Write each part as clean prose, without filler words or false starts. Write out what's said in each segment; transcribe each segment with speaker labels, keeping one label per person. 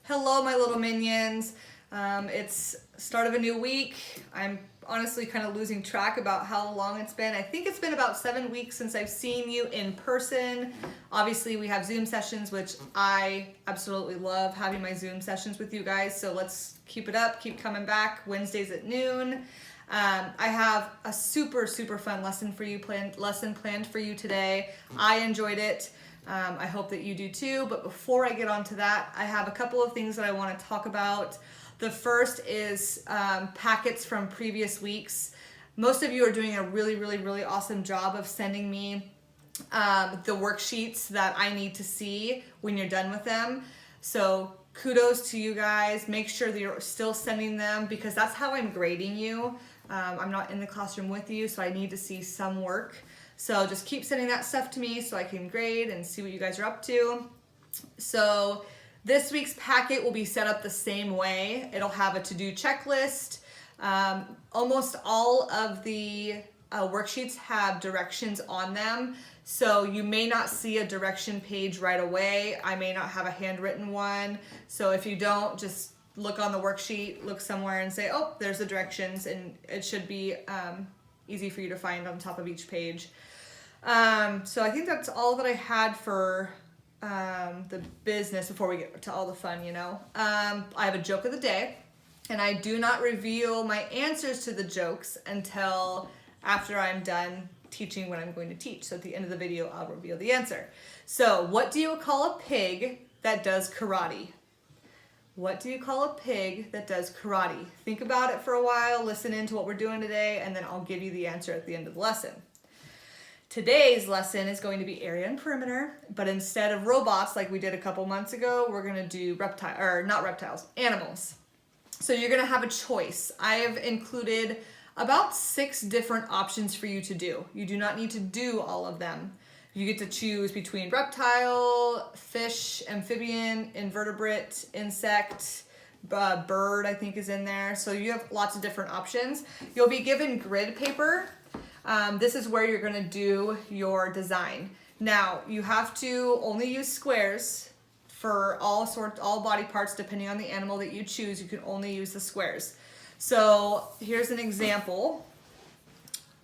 Speaker 1: Hello, my little minions. It's start of a new week. I'm honestly kind of losing track about how long it's been. I think it's been about 7 weeks since I've seen you in person. Obviously, we have Zoom sessions, which I absolutely love having my Zoom sessions with you guys. So let's keep it up, keep coming back. Wednesdays at noon. I have a super fun lesson planned for you today. I enjoyed it. I hope that you do too. But before I get on to that, I have a couple of things that I want to talk about. The first is packets from previous weeks. Most of you are doing a really awesome job of sending me the worksheets that I need to see when you're done with them. So kudos to you guys. Make sure that you're still sending them because that's how I'm grading you. I'm not in the classroom with you, so I need to see some work. So just keep sending that stuff to me so I can grade and see what you guys are up to. So this week's packet will be set up the same way. It'll have a to-do checklist. Almost all of the worksheets have directions on them. So you may not see a direction page right away. I may not have a handwritten one. So if you don't, just look on the worksheet, look somewhere and say, oh, there's the directions, and it should be easy for you to find on top of each page. So I think that's all that I had for the business before we get to all the fun, you know. I have a joke of the day, and I do not reveal my answers to the jokes until after I'm done teaching what I'm going to teach. So at the end of the video, I'll reveal the answer. So what do you call a pig that does karate? What do you call a pig that does karate? Think about it for a while, listen into what we're doing today, and then I'll give you the answer at the end of the lesson. Today's lesson is going to be area and perimeter, but instead of robots like we did a couple months ago, we're going to do animals. So you're going to have a choice. I have included about 6 different options for you to do. You do not need to do all of them. You get to choose between reptile, fish, amphibian, invertebrate, insect, bird I think is in there. So you have lots of different options. You'll be given grid paper. This is where you're going to do your design. Now, you have to only use squares for all body parts depending on the animal that you choose. You can only use the squares. So here's an example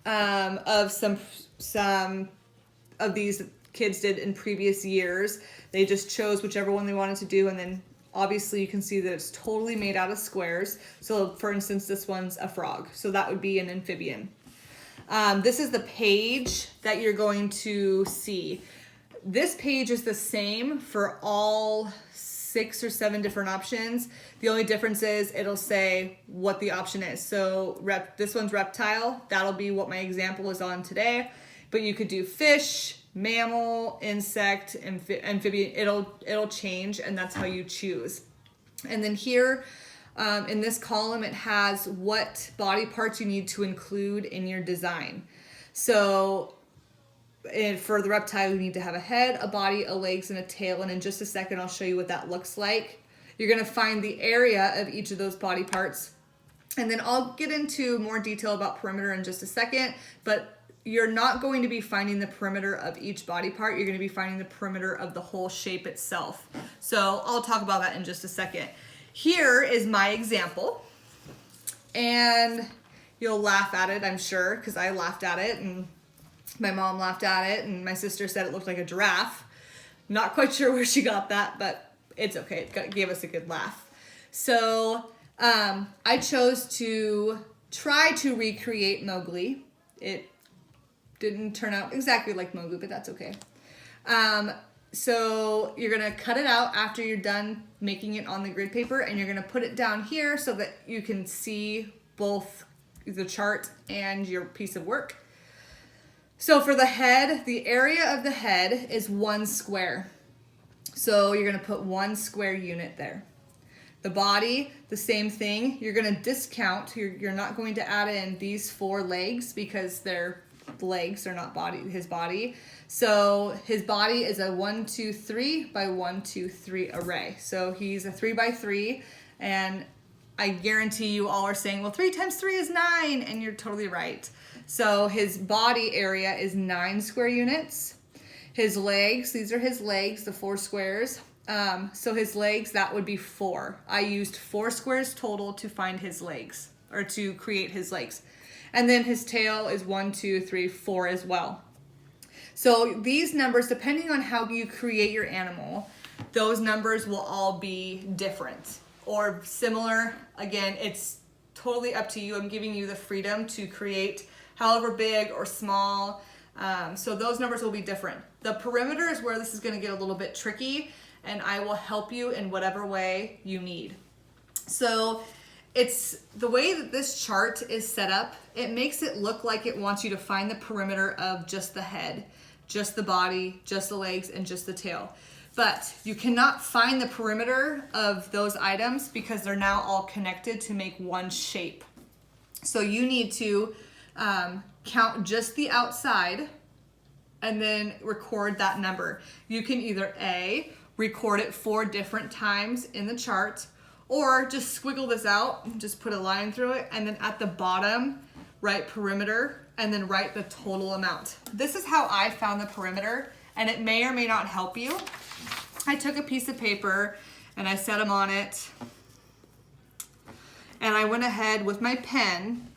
Speaker 1: of some of these kids did in previous years. They just chose whichever one they wanted to do, and then obviously you can see that it's totally made out of squares. So for instance, this one's a frog, so that would be an amphibian. This is the page that you're going to see. This page is the same for all 6 or 7 different options. The only difference is it'll say what the option is. So this one's reptile. That'll be what my example is on today. But you could do fish, mammal, insect, amphibian. It'll change, and that's how you choose. And then here in this column, it has what body parts you need to include in your design. So for the reptile, you need to have a head, a body, a legs, and a tail. And in just a second, I'll show you what that looks like. You're going to find the area of each of those body parts. And then I'll get into more detail about perimeter in just a second. But you're not going to be finding the perimeter of each body part. You're going to be finding the perimeter of the whole shape itself. So I'll talk about that in just a second. Here is my example. And you'll laugh at it, I'm sure, because I laughed at it, and my mom laughed at it, and my sister said it looked like a giraffe. Not quite sure where she got that, but it's okay. It gave us a good laugh. So I chose to try to recreate Mowgli. It didn't turn out exactly like Mowgli, but that's okay. So you're going to cut it out after you're done making it on the grid paper, and you're going to put it down here so that you can see both the chart and your piece of work. So for the head, the area of the head is 1 square. So you're going to put 1 square unit there. The body, the same thing. You're going to discount. You're not going to add in these 4 legs because they're legs, they're not his body. So his body is a 1, 2, 3 by 1, 2, 3 array. So he's a 3 by 3, and I guarantee you all are saying, well, 3 times 3 is 9, and you're totally right. So his body area is 9 square units. His legs, these are his legs, the 4 squares. So his legs, that would be 4. I used 4 squares total to find his legs, or to create his legs. And then his tail is 1, 2, 3, 4 as well. So these numbers, depending on how you create your animal, those numbers will all be different or similar. Again, it's totally up to you. I'm giving you the freedom to create however big or small. So those numbers will be different. The perimeter is where this is going to get a little bit tricky, and I will help you in whatever way you need. So it's the way that this chart is set up, it makes it look like it wants you to find the perimeter of just the head, just the body, just the legs, and just the tail. But you cannot find the perimeter of those items because they're now all connected to make one shape. So you need to count just the outside and then record that number. You can either A, record it 4 different times in the chart, or just squiggle this out, just put a line through it, and then at the bottom, write perimeter, and then write the total amount. This is how I found the perimeter, and it may or may not help you. I took a piece of paper, and I set them on it, and I went ahead with my pen,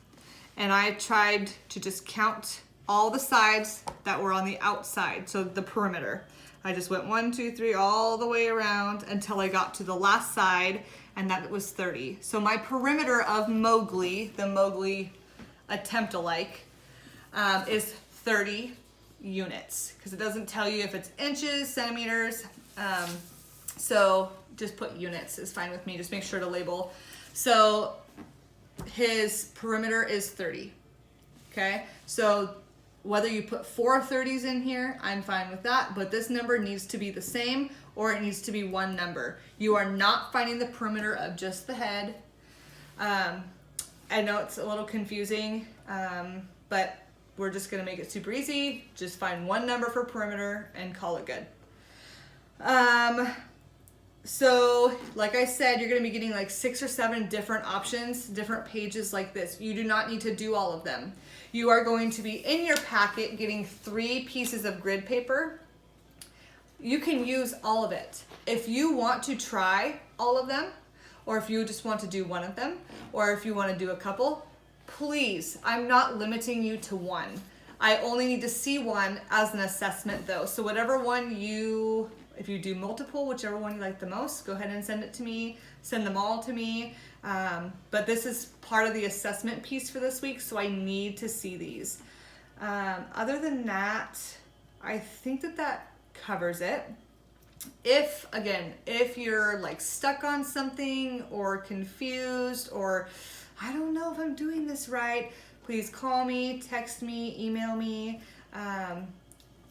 Speaker 1: and I tried to just count all the sides that were on the outside, so the perimeter. I just went 1, 2, 3 all the way around until I got to the last side, and that was 30. So my perimeter of Mowgli, the Mowgli attempt-alike, is 30 units, because it doesn't tell you if it's inches, centimeters, so just put units is fine with me. Just make sure to label. So his perimeter is 30. Okay, so whether you put 4 30s in here, I'm fine with that, but this number needs to be the same, or it needs to be one number. You are not finding the perimeter of just the head. I know it's a little confusing, but we're just gonna make it super easy. Just find one number for perimeter and call it good. So like I said, you're gonna be getting like 6 or 7 different options, different pages like this. You do not need to do all of them. You are going to be in your packet getting 3 pieces of grid paper. You can use all of it. If you want to try all of them, or if you just want to do one of them, or if you want to do a couple, please, I'm not limiting you to one. I only need to see one as an assessment though. So whatever one you, if you do multiple, whichever one you like the most, go ahead and send it to me, send them all to me. But this is part of the assessment piece for this week, so I need to see these. Other than that, I think that covers it. If you're like stuck on something or confused, or I don't know if I'm doing this right, please call me, text me, email me,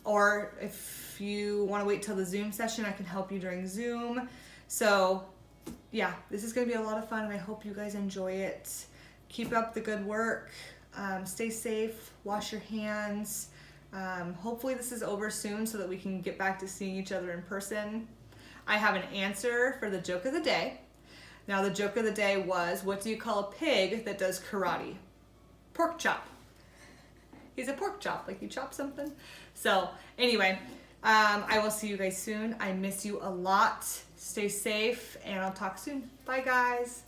Speaker 1: or if you want to wait till the Zoom session, I can help you during Zoom. So yeah, this is going to be a lot of fun, and I hope you guys enjoy it. Keep up the good work. Stay safe. Wash your hands. Hopefully this is over soon so that we can get back to seeing each other in person. I have an answer for the joke of the day. Now the joke of the day was, what do you call a pig that does karate? Pork chop. He's a pork chop, like you chop something. So anyway, I will see you guys soon. I miss you a lot. Stay safe, and I'll talk soon. Bye guys.